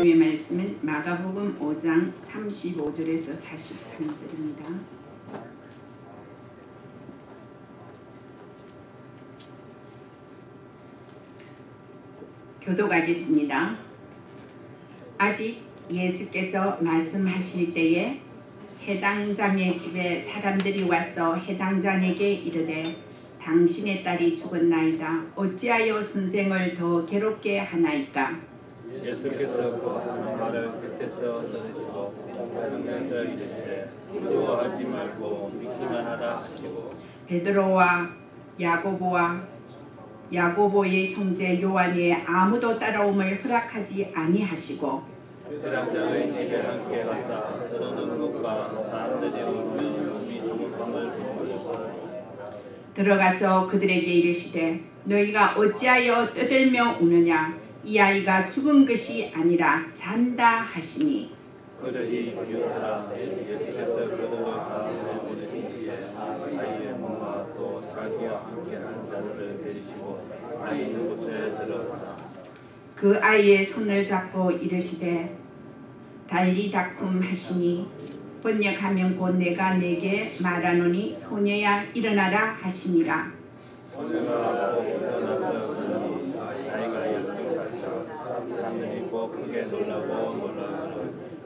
하나님의 말씀은 마가복음 5장 35절에서 43절입니다. 교독하겠습니다. 아직 예수께서 말씀하실 때에 해당 장의 집에 사람들이 와서 해당 장에게 이르되 당신의 딸이 죽었나이다. 어찌하여 선생을 더 괴롭게 하나이까? 예수께서 그 하는 말을 끝에서 들으시고 하늘에서 이르시되 두려워하지 말고 믿기만 하라 하시고 베드로와 야고보의 형제 요한이 아무도 따라옴을 허락하지 아니하시고 베드로의 집에 함께 가사 쏘는 것과 사람들이 오며 몸이 조급함을 보시고 들어가서 그들에게 이르시되 너희가 어찌하여 떠들며 우느냐? 이 아이가 죽은 것이 아니라 잔다 하시니 그들이 비웃더라. 예수께서 그들을 가운데 보시기에 아이의 몸과 또 자기와 함께한 자들을 데리시고 아이 있는 곳에 들어가사 그 아이의 손을 잡고 이르시되 달리다쿰 하시니 번역하면 곧 내가 내게 말하노니 소녀야 일어나라 하시니라. 소녀가 일어나서 보니 아이가 일어나서 사람들이 꼭 크게 놀라고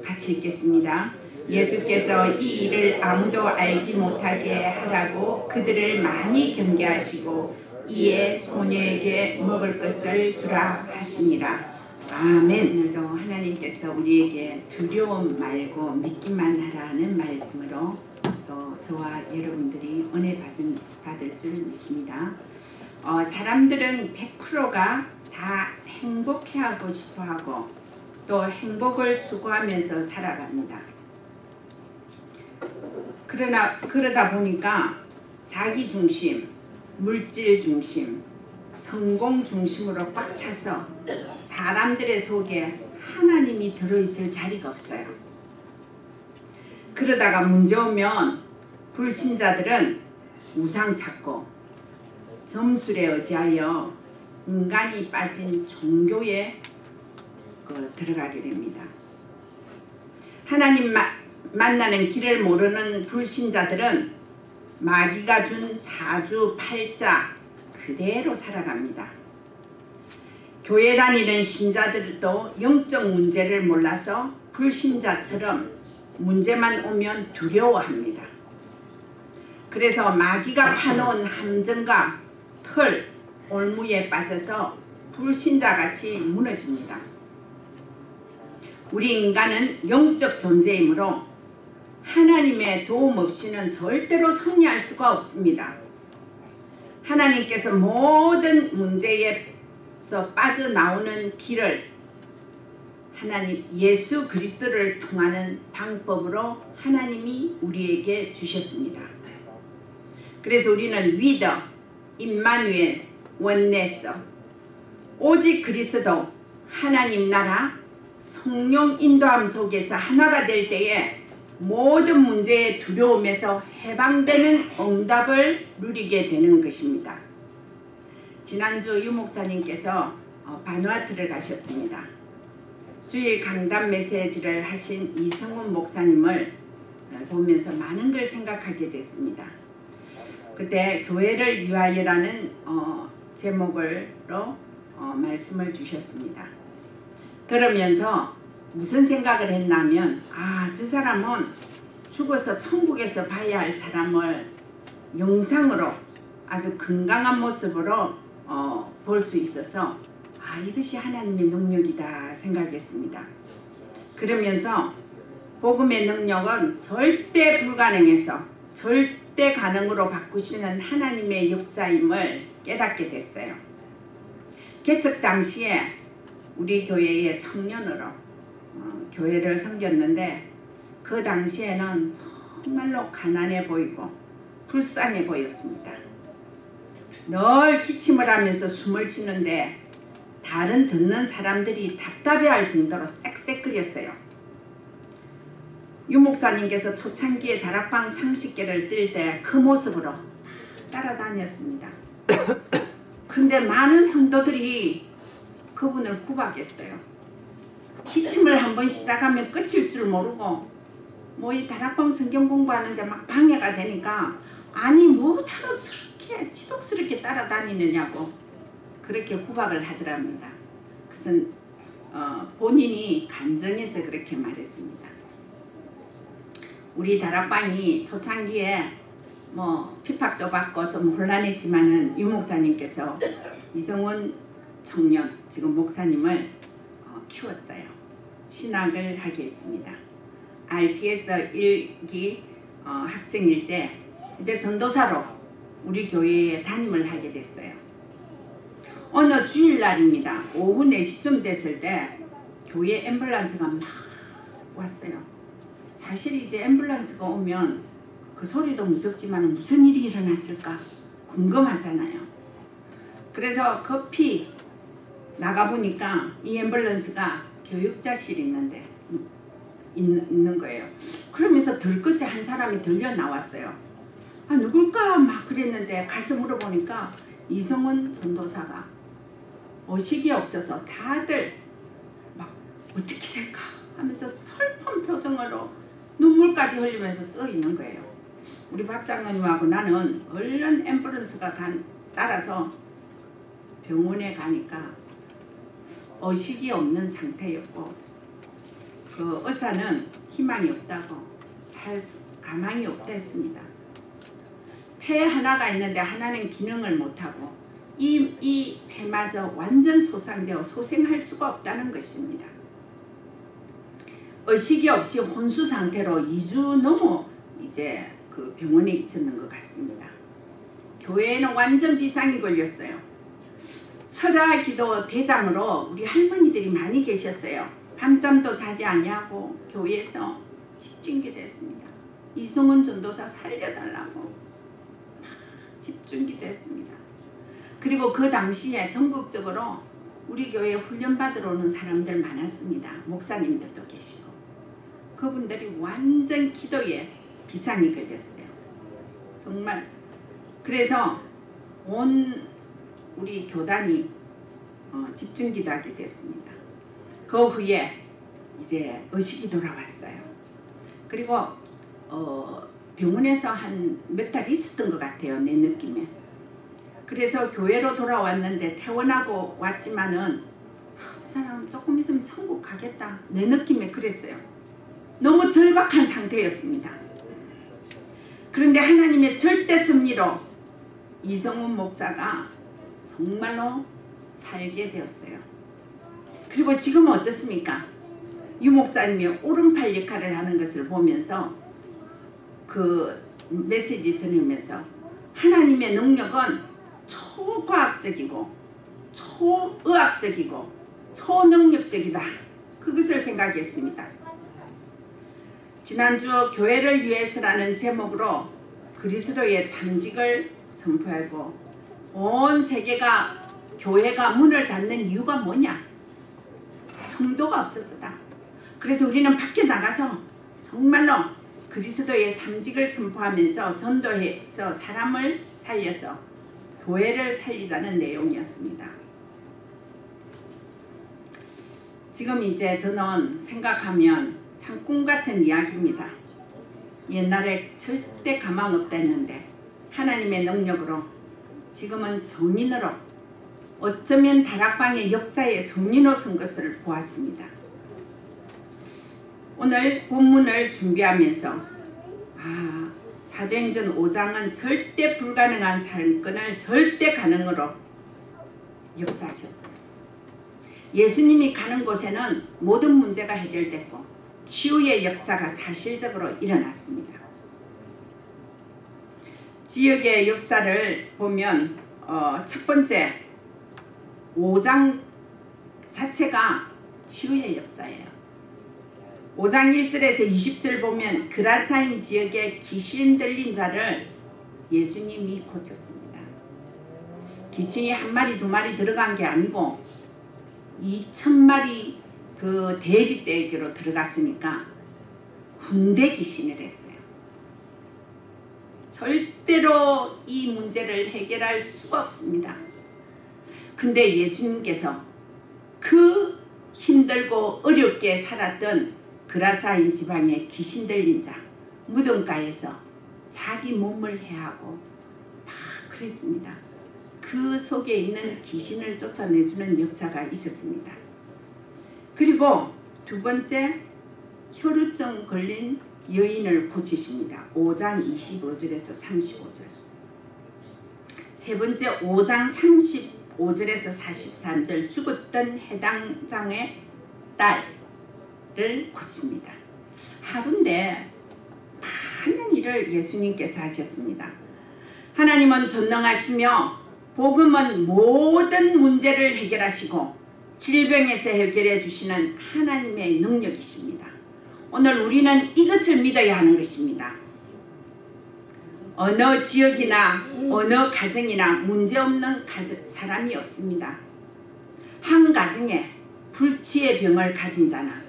같이 읽겠습니다. 예수께서 이 일을 아무도 알지 못하게 하라고 그들을 많이 경계하시고 이에 소녀에게 먹을 것을 주라 하시니라. 아멘. 오늘도 하나님께서 우리에게 두려움 말고 믿기만 하라는 말씀으로 또 저와 여러분들이 은혜 받을 줄 믿습니다. 사람들은 100%가 다 행복해하고 싶어하고 또 행복을 추구하면서 살아갑니다. 그러다 보니까 자기 중심, 물질 중심, 성공 중심으로 꽉 차서 사람들의 속에 하나님이 들어있을 자리가 없어요. 그러다가 문제 오면 불신자들은 우상 찾고 점술에 의지하여 인간이 빠진 종교에 들어가게 됩니다. 하나님 만나는 길을 모르는 불신자들은 마귀가 준 사주팔자 그대로 살아갑니다. 교회 다니는 신자들도 영적 문제를 몰라서 불신자처럼 문제만 오면 두려워합니다. 그래서 마귀가 파놓은 함정과 틀, 올무에 빠져서 불신자같이 무너집니다. 우리 인간은 영적 존재이므로 하나님의 도움 없이는 절대로 승리할 수가 없습니다. 하나님께서 모든 문제에서 빠져나오는 길을 하나님 예수 그리스도를 통하는 방법으로 하나님이 우리에게 주셨습니다. 그래서 우리는 위더, 임마누엘, 원네서, 오직 그리스도, 하나님 나라, 성령 인도함 속에서 하나가 될 때에 모든 문제의 두려움에서 해방되는 응답을 누리게 되는 것입니다. 지난주 유 목사님께서 바누아투를 가셨습니다. 주일 강단 메시지를 하신 이성훈 목사님을 보면서 많은 걸 생각하게 됐습니다. 그때 교회를 위하여라는 제목으로 말씀을 주셨습니다. 들으면서 무슨 생각을 했냐면 저 사람은 죽어서 천국에서 봐야 할 사람을 영상으로 아주 건강한 모습으로 볼 수 있어서 이것이 하나님의 능력이다 생각했습니다. 그러면서 복음의 능력은 절대 불가능해서 절대 가능으로 바꾸시는 하나님의 역사임을 깨닫게 됐어요. 개척 당시에 우리 교회의 청년으로 교회를 섬겼는데 그 당시에는 정말로 가난해 보이고 불쌍해 보였습니다. 늘 기침을 하면서 숨을 쉬는데 다른 듣는 사람들이 답답해할 정도로 쌕쌕거렸어요. 유 목사님께서 초창기에 다락방 30개를 뜰 때 그 모습으로 따라다녔습니다. 근데 많은 성도들이 그분을 구박했어요. 기침을 한번 시작하면 끝일 줄 모르고 뭐 이 다락방 성경 공부하는데 막 방해가 되니까 아니 뭐 다락스럽게 지독스럽게 따라다니느냐고 그렇게 구박을 하더랍니다. 그래서 본인이 간증해서 그렇게 말했습니다. 우리 다락방이 초창기에 뭐 핍박도 받고 좀 혼란했지만은 유 목사님께서 이성훈 청년 지금 목사님을 키웠어요. 신학을 하게 했습니다. RTS 1기 학생일 때 이제 전도사로 우리 교회에 담임을 하게 됐어요. 어느 주일날입니다. 오후 4시쯤 됐을 때 교회 앰뷸런스가 막 왔어요. 사실 이제 앰뷸런스가 오면 그 소리도 무섭지만 무슨 일이 일어났을까 궁금하잖아요. 그래서 급히 나가보니까 이 앰뷸런스가 교육자실이 있는 거예요. 그러면서 들것에 한 사람이 들려 나왔어요. 아 누굴까 막 그랬는데 가서 물어보니까 이성훈 전도사가 의식이 없어서 다들 막 어떻게 될까 하면서 슬픈 표정으로 눈물까지 흘리면서 써 있는 거예요. 우리 박 장로님하고 나는 얼른 앰뷸런스가 따라서 병원에 가니까 의식이 없는 상태였고 그 의사는 희망이 없다고 가망이 없다 했습니다. 폐 하나가 있는데 하나는 기능을 못하고 이 폐마저 완전 소상되어 소생할 수가 없다는 것입니다. 의식이 없이 혼수 상태로 2주 넘어 이제 그 병원에 있었는 것 같습니다. 교회에는 완전 비상이 걸렸어요. 철야 기도 대장으로 우리 할머니들이 많이 계셨어요. 밤잠도 자지 아니하고 교회에서 집중기도 했습니다. 이성훈 전도사 살려달라고 집중기도 했습니다. 그리고 그 당시에 전국적으로 우리 교회에 훈련받으러 오는 사람들 많았습니다. 목사님들도 계시고 그분들이 완전 기도에 비상이 걸렸어요. 정말 그래서 온 우리 교단이 집중기도하게 됐습니다. 그 후에 이제 의식이 돌아왔어요. 그리고 병원에서 한 몇 달 있었던 것 같아요. 내 느낌에. 그래서 교회로 돌아왔는데 퇴원하고 왔지만은 저 사람 조금 있으면 천국 가겠다. 내 느낌에 그랬어요. 너무 절박한 상태였습니다. 그런데 하나님의 절대 섭리로 이성훈 목사가 정말로 살게 되었어요. 그리고 지금은 어떻습니까? 유 목사님이 오른팔 역할을 하는 것을 보면서 그 메시지 들으면서 하나님의 능력은 초과학적이고 초의학적이고 초능력적이다. 그것을 생각했습니다. 지난주 교회를 위해서라는 제목으로 그리스도의 참직을 선포하고 온 세계가 교회가 문을 닫는 이유가 뭐냐? 성도가 없었다. 그래서 우리는 밖에 나가서 정말로 그리스도의 참직을 선포하면서 전도해서 사람을 살려서 교회를 살리자는 내용이었습니다. 지금 이제 저는 생각하면 참 꿈같은 이야기입니다. 옛날에 절대 가망 없다 했는데 하나님의 능력으로 지금은 정인으로 어쩌면 다락방의 역사의 정인으로 선 것을 보았습니다. 오늘 본문을 준비하면서 사도행전 5장은 절대 불가능한 사건을 절대 가능으로 역사하셨어요. 예수님이 가는 곳에는 모든 문제가 해결됐고 치유의 역사가 사실적으로 일어났습니다. 지역의 역사를 보면 첫 번째 5장 자체가 치유의 역사예요. 5장 1절에서 20절 보면 그라사인 지역에 귀신 들린 자를 예수님이 고쳤습니다. 기층이 한 마리 두 마리 들어간 게 아니고 2,000마리 그 돼지떼기로 들어갔으니까 군대 귀신을 했어요. 절대로 이 문제를 해결할 수가 없습니다. 근데 예수님께서 그 힘들고 어렵게 살았던 그라사인 지방의 귀신 들린 자, 무덤가에서 자기 몸을 해하고 막 그랬습니다. 그 속에 있는 귀신을 쫓아내주는 역사가 있었습니다. 그리고 두 번째, 혈루증 걸린 여인을 고치십니다. 5장 25절에서 35절. 세 번째, 5장 35절에서 43절, 죽었던 해당장의 딸을 고칩니다. 하루인데 많은 일을 예수님께서 하셨습니다. 하나님은 전능하시며 복음은 모든 문제를 해결하시고 질병에서 해결해 주시는 하나님의 능력이십니다. 오늘 우리는 이것을 믿어야 하는 것입니다. 어느 지역이나 어느 가정이나 문제없는 사람이 없습니다. 한 가정에 불치의 병을 가진 자나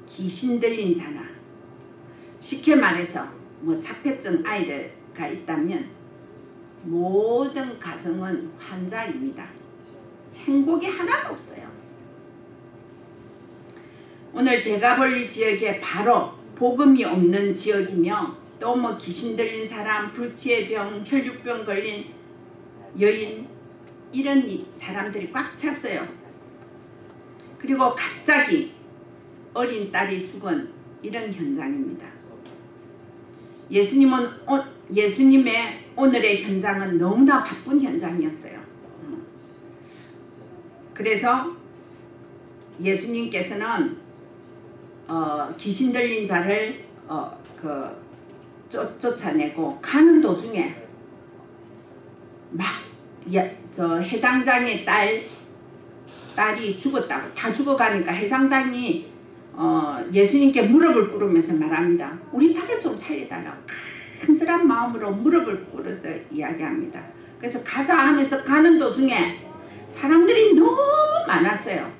귀신 들린 자나 쉽게 말해서 자폐증 아이가 있다면 모든 가정은 환자입니다. 행복이 하나도 없어요. 오늘 대가벌리 지역에 바로 복음이 없는 지역이며 또 귀신 들린 사람, 불치의 병, 혈류병 걸린 여인, 이런 사람들이 꽉 찼어요. 그리고 갑자기 어린 딸이 죽은 이런 현장입니다. 예수님의 오늘의 현장은 너무나 바쁜 현장이었어요. 그래서 예수님께서는 귀신 들린 자를 쫓아내고 가는 도중에 막 해당장의 딸이 죽었다고, 다 죽어가니까 해당장이 예수님께 무릎을 꿇으면서 말합니다. 우리 딸을 좀 살려달라고 간절한 마음으로 무릎을 꿇어서 이야기합니다. 그래서 가자 하면서 가는 도중에 사람들이 너무 많았어요.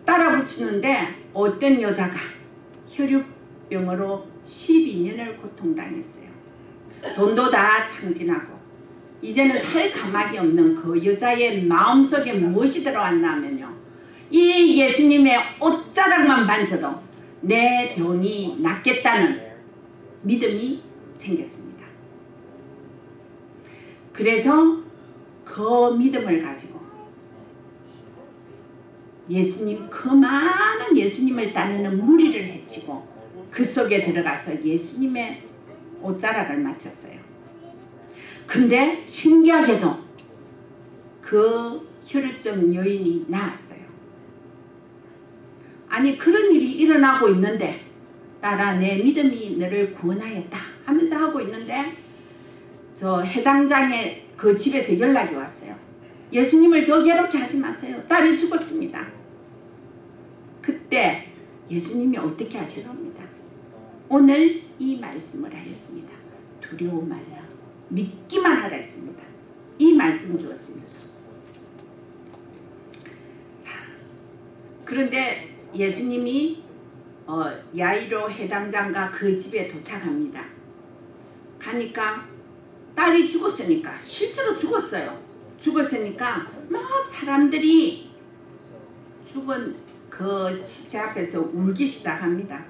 따라 붙이는데 어떤 여자가 혈류병으로 12년을 고통당했어요. 돈도 다 탕진하고 이제는 살 가망이 없는 그 여자의 마음속에 무엇이 들어왔냐면요, 이 예수님의 옷자락만 만져도 내 병이 낫겠다는 믿음이 생겼습니다. 그래서 그 믿음을 가지고 그 많은 예수님을 따르는 무리를 해치고 그 속에 들어가서 예수님의 옷자락을 맞췄어요. 근데 신기하게도 그 혈루증 여인이 나았어요. 아니, 그런 일이 일어나고 있는데 딸아, 내 믿음이 너를 구원하였다 하면서 하고 있는데 저 해당장의 그 집에서 연락이 왔어요. 예수님을 더 괴롭게 하지 마세요. 딸이 죽었습니다. 그때 예수님이 어떻게 하셨습니다? 오늘 이 말씀을 하였습니다. 두려워 말라, 믿기만 하라 했습니다. 이 말씀 주었습니다. 자, 그런데 예수님이 야이로 해당장과 그 집에 도착합니다. 가니까 딸이 죽었으니까, 실제로 죽었어요. 죽었으니까 막 사람들이 죽은 그 시체 앞에서 울기 시작합니다.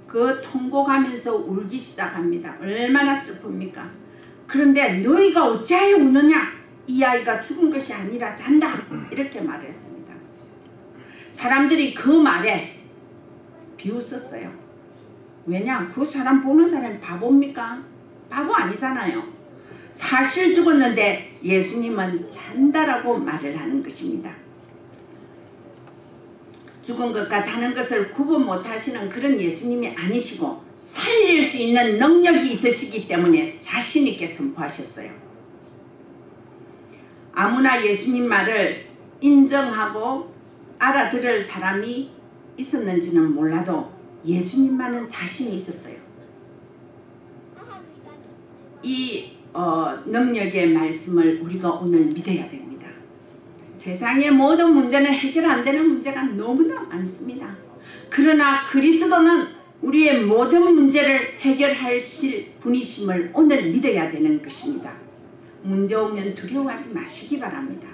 그 통곡하면서 울기 시작합니다. 얼마나 슬픕니까? 그런데 너희가 어찌하여 우느냐? 이 아이가 죽은 것이 아니라 잔다. 이렇게 말했습니다. 사람들이 그 말에 비웃었어요. 왜냐? 그 사람 보는 사람이 바보입니까? 바보 아니잖아요. 사실 죽었는데 예수님은 잔다라고 말을 하는 것입니다. 죽은 것과 자는 것을 구분 못하시는 그런 예수님이 아니시고 살릴 수 있는 능력이 있으시기 때문에 자신 있게 선포하셨어요. 아무나 예수님 말을 인정하고 알아들을 사람이 있었는지는 몰라도 예수님만은 자신이 있었어요. 이 능력의 말씀을 우리가 오늘 믿어야 됩니다. 세상의 모든 문제는 해결 안 되는 문제가 너무나 많습니다. 그러나 그리스도는 우리의 모든 문제를 해결하실 분이심을 오늘 믿어야 되는 것입니다. 문제 오면 두려워하지 마시기 바랍니다.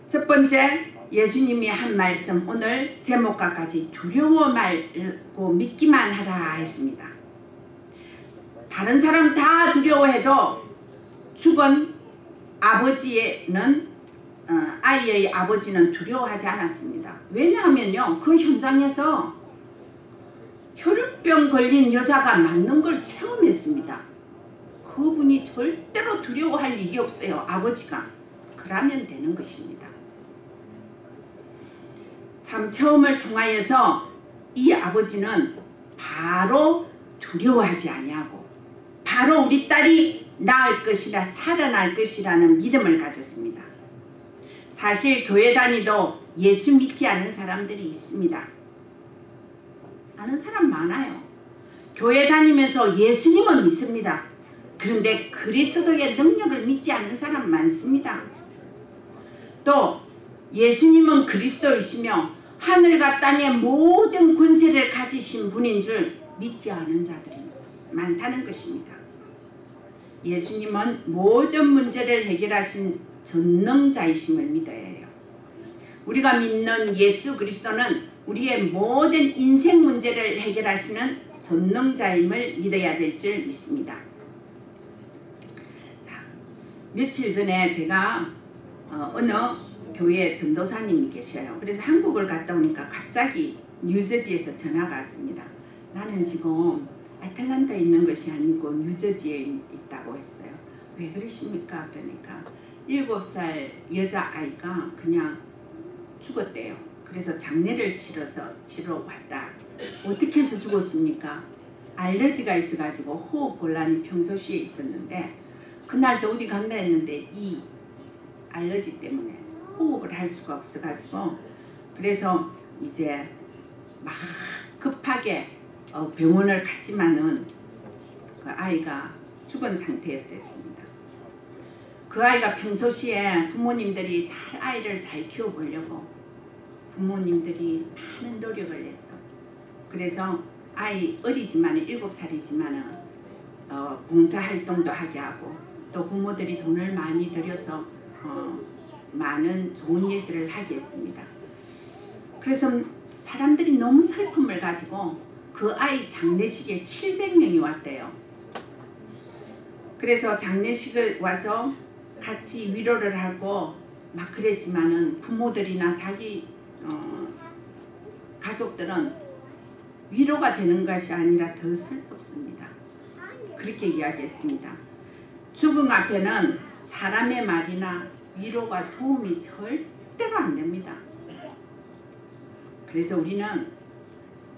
첫 번째, 예수님이 한 말씀, 오늘 제목과 같이 두려워 말고 믿기만 하라 했습니다. 다른 사람 다 두려워해도 죽은 아이의 아버지는 두려워하지 않았습니다. 왜냐하면요, 그 현장에서 혈육병 걸린 여자가 낫는 걸 체험했습니다. 그분이 절대로 두려워할 일이 없어요. 아버지가. 그러면 되는 것입니다. 참 체험을 통하여서 이 아버지는 바로 두려워하지 아니하고 바로 우리 딸이 나을 것이라 살아날 것이라는 믿음을 가졌습니다. 사실 교회 다니도 예수 믿지 않은 사람들이 있습니다. 아는 사람 많아요. 교회 다니면서 예수님은 믿습니다. 그런데 그리스도의 능력을 믿지 않는 사람 많습니다. 또 예수님은 그리스도이시며 하늘과 땅의 모든 권세를 가지신 분인 줄 믿지 않은 자들이 많다는 것입니다. 예수님은 모든 문제를 해결하신 전능자이심을 믿어야 해요. 우리가 믿는 예수 그리스도는 우리의 모든 인생 문제를 해결하시는 전능자임을 믿어야 될 줄 믿습니다. 자, 며칠 전에 제가 어느 교회 전도사님이 계셔요. 그래서 한국을 갔다 오니까 갑자기 뉴저지에서 전화가 왔습니다. 나는 지금 애틀랜타에 있는 것이 아니고 뉴저지에 있다고 했어요. 왜 그러십니까? 그러니까 7살 여자아이가 그냥 죽었대요. 그래서 장례를 치러 왔다. 어떻게 해서 죽었습니까? 알러지가 있어가지고 호흡 곤란이 평소시에 있었는데 그날도 어디 간다 했는데 이 알러지 때문에 호흡을 할 수가 없어가지고 그래서 이제 막 급하게 병원을 갔지만은 그 아이가 죽은 상태였습니다. 그 아이가 평소시에 부모님들이 아이를 잘 키워보려고 부모님들이 많은 노력을 했어. 그래서 아이 어리지만 7살이지만 봉사활동도 하게 하고 또 부모들이 돈을 많이 들여서 많은 좋은 일들을 하게 했습니다. 그래서 사람들이 너무 슬픔을 가지고 그 아이 장례식에 700명이 왔대요. 그래서 장례식을 와서 같이 위로를 하고 막 그랬지만은 부모들이나 자기 가족들은 위로가 되는 것이 아니라 더 슬펐습니다. 그렇게 이야기했습니다. 죽음 앞에는 사람의 말이나 위로가 도움이 절대로 안 됩니다. 그래서 우리는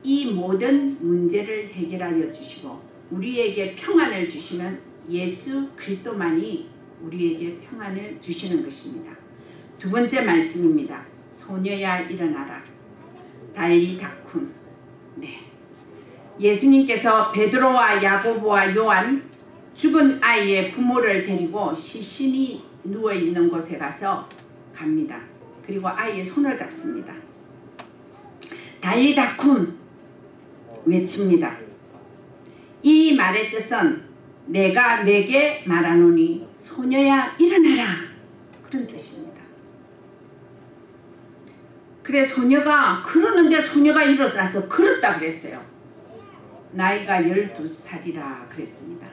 이 모든 문제를 해결하여 주시고 우리에게 평안을 주시는 예수 그리스도만이 우리에게 평안을 주시는 것입니다. 두 번째 말씀입니다. 소녀야 일어나라. 달리 다쿰. 네. 예수님께서 베드로와 야고보와 요한 죽은 아이의 부모를 데리고 시신이 누워있는 곳에 가서 갑니다. 그리고 아이의 손을 잡습니다. 달리 다쿰 외칩니다. 이 말의 뜻은 내가 내게 말하노니 소녀야 일어나라 그런 뜻입니다. 그래 소녀가 그러는데 소녀가 일어나서 걸었다 그랬어요. 나이가 12살이라 그랬습니다.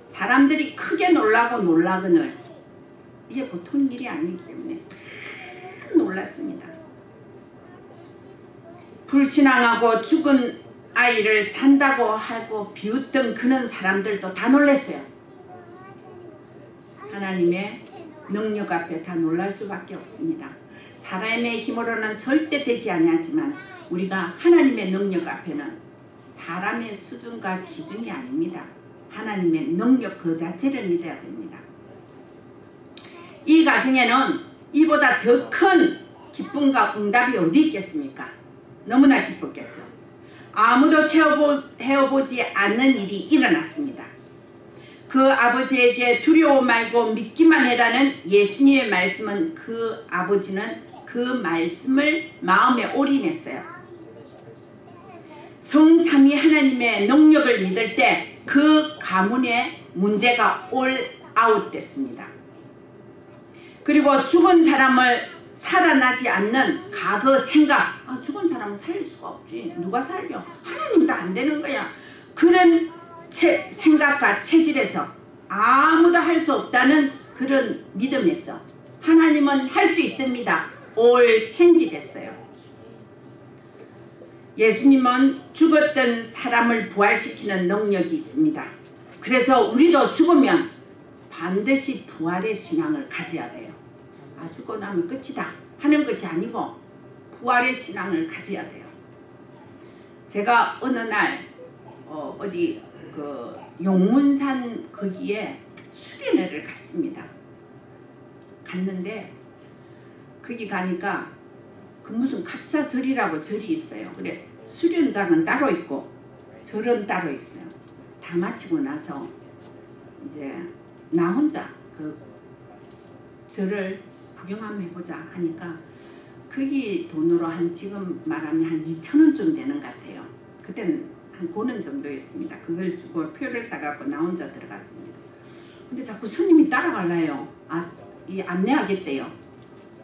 사람들이 크게 놀라거늘 이게 보통 일이 아니기 때문에 놀랐습니다. 불신앙하고 죽은 아이를 산다고 하고 비웃던 그런 사람들도 다 놀랐어요. 하나님의 능력 앞에 다 놀랄 수밖에 없습니다. 사람의 힘으로는 절대 되지 아니하지만 우리가 하나님의 능력 앞에는 사람의 수준과 기준이 아닙니다. 하나님의 능력 그 자체를 믿어야 됩니다. 이 가정에는 이보다 더 큰 기쁨과 응답이 어디 있겠습니까? 너무나 기뻤겠죠. 아무도 헤어보지 않는 일이 일어났습니다. 그 아버지에게 두려워 말고 믿기만 해라는 예수님의 말씀은 그 아버지는 그 말씀을 마음에 올인했어요. 성삼위 하나님의 능력을 믿을 때 그 가문의 문제가 올 아웃 됐습니다. 그리고 죽은 사람을 살아나지 않는 과거 생각, 죽은 사람은 살릴 수가 없지, 누가 살려, 하나님도 안 되는 거야. 그런 생각과 체질에서 아무도 할 수 없다는 그런 믿음에서 하나님은 할 수 있습니다. 올 체인지 됐어요. 예수님은 죽었던 사람을 부활시키는 능력이 있습니다. 그래서 우리도 죽으면 반드시 부활의 신앙을 가져야 돼요. 죽고 나면 끝이다 하는 것이 아니고 부활의 신앙을 가져야 돼요. 제가 어느 날 어디 그 용문산 거기에 수련회를 갔습니다. 갔는데 거기 가니까 그 무슨 갑사절이라고 절이 있어요. 그래 수련장은 따로 있고 절은 따로 있어요. 다 마치고 나서 이제 나 혼자 그 절을 구경 한번 해보자 하니까 거기 돈으로 한 지금 말하면 한 2,000원쯤 되는 것 같아요. 그때는 한 5원 정도였습니다. 그걸 주고 표를 사갖고 나 혼자 들어갔습니다. 근데 자꾸 스님이 따라갈래요. 이 안내하겠대요.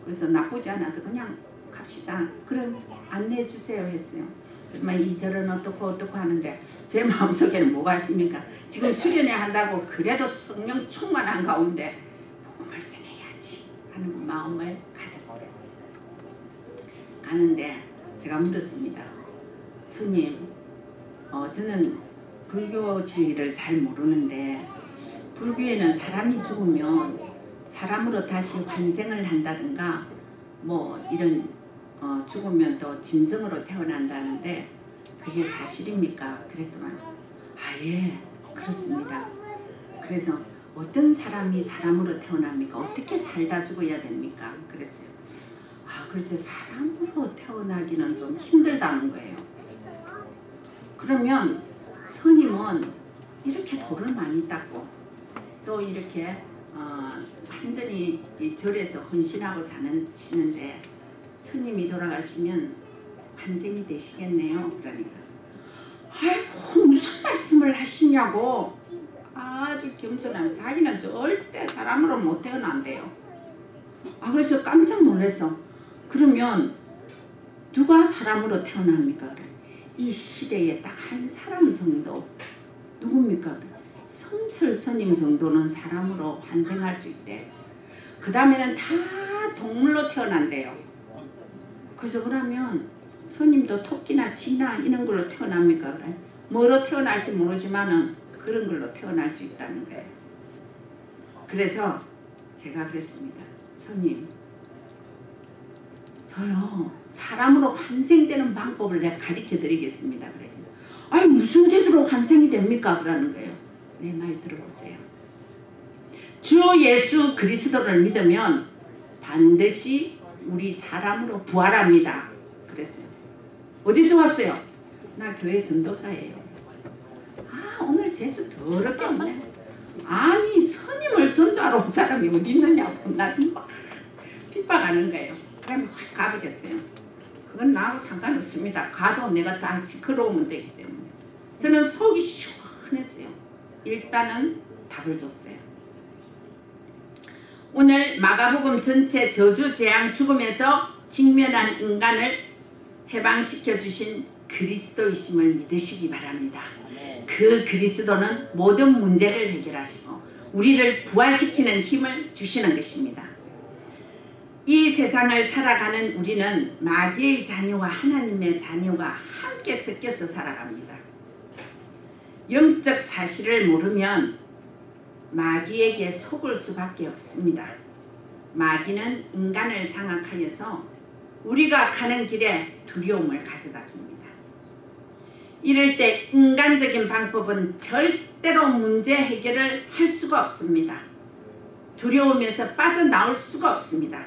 그래서 나쁘지 않아서 그냥 갑시다. 그럼 안내해 주세요 했어요. 그러면 이 절은 어떻고 하는데 제 마음속에는 뭐가 있습니까? 지금 수련회 한다고 그래도 성령 충만한 가운데 복음을 전해야지 하는 마음을 가졌어요. 가는데 제가 물었습니다. 스님, 저는 불교지를 잘 모르는데 불교에는 사람이 죽으면 사람으로 다시 환생을 한다든가 뭐 이런 죽으면 또 짐승으로 태어난다는데 그게 사실입니까? 그랬더만 예 그렇습니다. 그래서 어떤 사람이 사람으로 태어납니까? 어떻게 살다 죽어야 됩니까? 그랬어요. 글쎄 사람으로 태어나기는 좀 힘들다는 거예요. 그러면 스님은 이렇게 돌을 많이 닦고 또 이렇게 완전히 이 절에서 헌신하고 사시는데 스님이 돌아가시면 환생이 되시겠네요. 그러니까 아이고 무슨 말씀을 하시냐고 아주 겸손한 자기는 절대 사람으로 못 태어난대요. 그래서 깜짝 놀라서 그러면 누가 사람으로 태어납니까? 그래. 이 시대에 딱 한 사람 정도 누굽니까? 그래. 성철 스님 정도는 사람으로 환생할 수 있대. 그 다음에는 다 동물로 태어난대요. 그래서 그러면 스님도 토끼나 쥐나 이런 걸로 태어납니까? 그래. 뭐로 태어날지 모르지만은 그런 걸로 태어날 수 있다는 거예요. 그래서 제가 그랬습니다. 스님, 저요 사람으로 환생되는 방법을 내가 가르쳐 드리겠습니다. 그랬더니 무슨 재주로 환생이 됩니까? 그러는 거예요. 내 말 들어보세요. 주 예수 그리스도를 믿으면 반드시 우리 사람으로 부활합니다. 그랬어요. 어디서 왔어요? 나 교회 전도사예요. 오늘 재수 더럽게 없네. 아니 스님을 전도하러 온 사람이 어디 있느냐고 나를 막 핍박하는 거예요. 그러면 확 가버렸어요. 그건 나하고 상관없습니다. 가도 내가 다시 걸어오면 되기 때문에. 저는 속이 시원했어요. 일단은 답을 줬어요. 오늘 마가복음 전체 저주, 재앙, 죽음에서 직면한 인간을 해방시켜 주신 그리스도이심을 믿으시기 바랍니다. 그 그리스도는 모든 문제를 해결하시고 우리를 부활시키는 힘을 주시는 것입니다. 이 세상을 살아가는 우리는 마귀의 자녀와 하나님의 자녀가 함께 섞여서 살아갑니다. 영적 사실을 모르면 마귀에게 속을 수밖에 없습니다. 마귀는 인간을 장악하여서 우리가 가는 길에 두려움을 가져다 줍니다. 이럴 때 인간적인 방법은 절대로 문제 해결을 할 수가 없습니다. 두려움에서 빠져나올 수가 없습니다.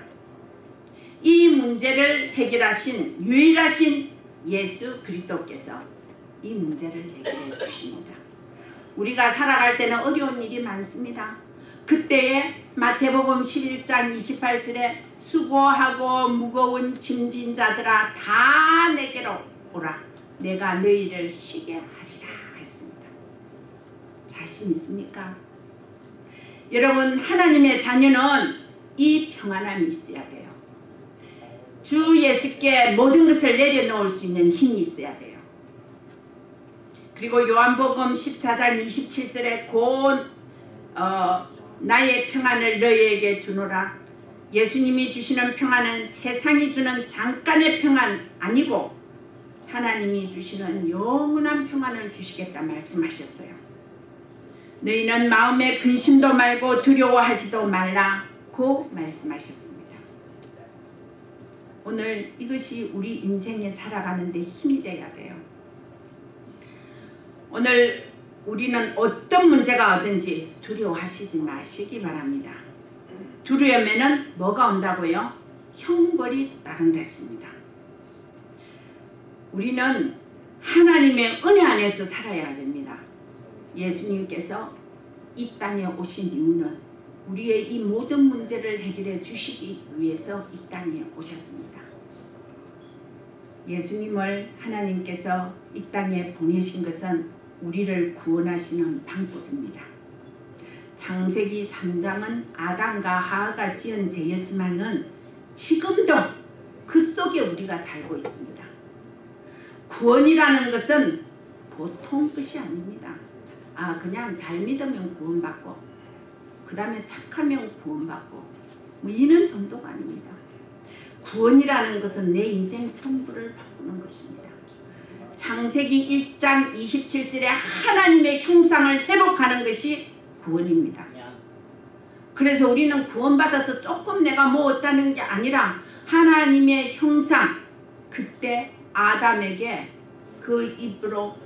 이 문제를 해결하신 유일하신 예수 그리스도께서 이 문제를 해결해 주십니다. 우리가 살아갈 때는 어려운 일이 많습니다. 그때에 마태복음 11장 28절에 수고하고 무거운 짐진 자들아 다 내게로 오라. 내가 너희를 쉬게 하리라 했습니다. 자신 있습니까? 여러분 하나님의 자녀는 이 평안함이 있어야 돼요. 주 예수께 모든 것을 내려놓을 수 있는 힘이 있어야 돼요. 그리고 요한복음 14장 27절에 곧 나의 평안을 너희에게 주노라. 예수님이 주시는 평안은 세상이 주는 잠깐의 평안 아니고 하나님이 주시는 영원한 평안을 주시겠다 말씀하셨어요. 너희는 마음에 근심도 말고 두려워하지도 말라고 말씀하셨습니다. 오늘 이것이 우리 인생에 살아가는 데 힘이 돼야 돼요. 오늘 우리는 어떤 문제가 오든지 두려워하시지 마시기 바랍니다. 두려우면은 뭐가 온다고요? 형벌이 따른댔습니다. 우리는 하나님의 은혜 안에서 살아야 됩니다. 예수님께서 이 땅에 오신 이유는 우리의 이 모든 문제를 해결해 주시기 위해서 이 땅에 오셨습니다. 예수님을 하나님께서 이 땅에 보내신 것은 우리를 구원하시는 방법입니다. 창세기 3장은 아담과 하와가 지은 죄였지만은 지금도 그 속에 우리가 살고 있습니다. 구원이라는 것은 보통 것이 아닙니다. 그냥 잘 믿으면 구원받고 그 다음에 착하면 구원받고 이는 정도가 아닙니다. 구원이라는 것은 내 인생 전부를 바꾸는 것입니다. 창세기 1장 27절에 하나님의 형상을 회복하는 것이 구원입니다. 그래서 우리는 구원받아서 조금 내가 뭐 얻다는 게 아니라 하나님의 형상, 그때 아담에게 그 입으로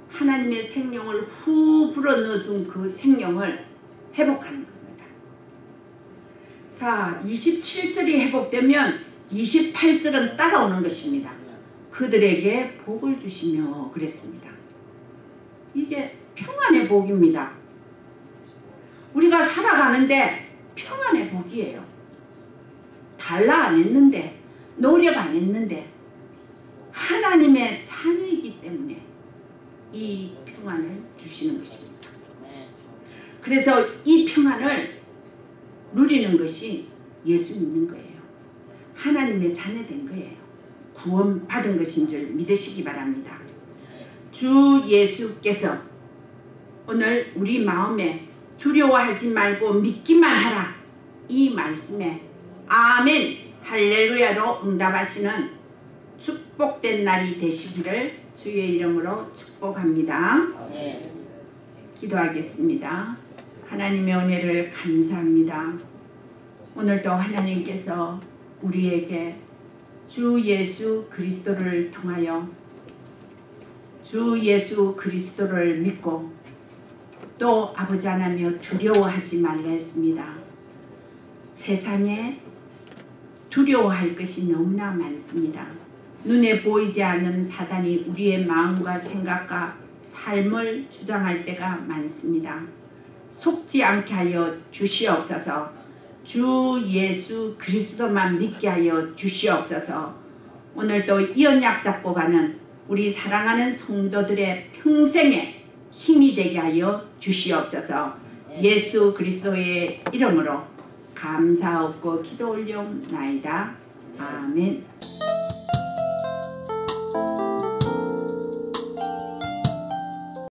하나님의 생명을 후 불어넣어준 그 생명을 회복하는 겁니다. 자, 27절이 회복되면 28절은 따라오는 것입니다. 그들에게 복을 주시며 그랬습니다. 이게 평안의 복입니다. 우리가 살아가는데 평안의 복이에요. 달라 안 했는데, 노력 안 했는데 하나님의 자녀이기 때문에 이 평안을 주시는 것입니다. 그래서 이 평안을 누리는 것이 예수 믿는 거예요. 하나님의 자녀된 거예요. 구원받은 것인 줄 믿으시기 바랍니다. 주 예수께서 오늘 우리 마음에 두려워하지 말고 믿기만 하라, 이 말씀에 아멘 할렐루야로 응답하시는 축복된 날이 되시기를 주의 이름으로 축복합니다. 기도하겠습니다. 하나님의 은혜를 감사합니다. 오늘도 하나님께서 우리에게 주 예수 그리스도를 통하여 주 예수 그리스도를 믿고 또 아버지 하나며 두려워하지 말라 했습니다. 세상에 두려워할 것이 너무나 많습니다. 눈에 보이지 않는 사단이 우리의 마음과 생각과 삶을 주장할 때가 많습니다. 속지 않게 하여 주시옵소서. 주 예수 그리스도만 믿게 하여 주시옵소서. 오늘도 이 언약 잡고 가는 우리 사랑하는 성도들의 평생에 힘이 되게 하여 주시옵소서. 예수 그리스도의 이름으로 감사하고 기도 올려옵나이다. 아멘.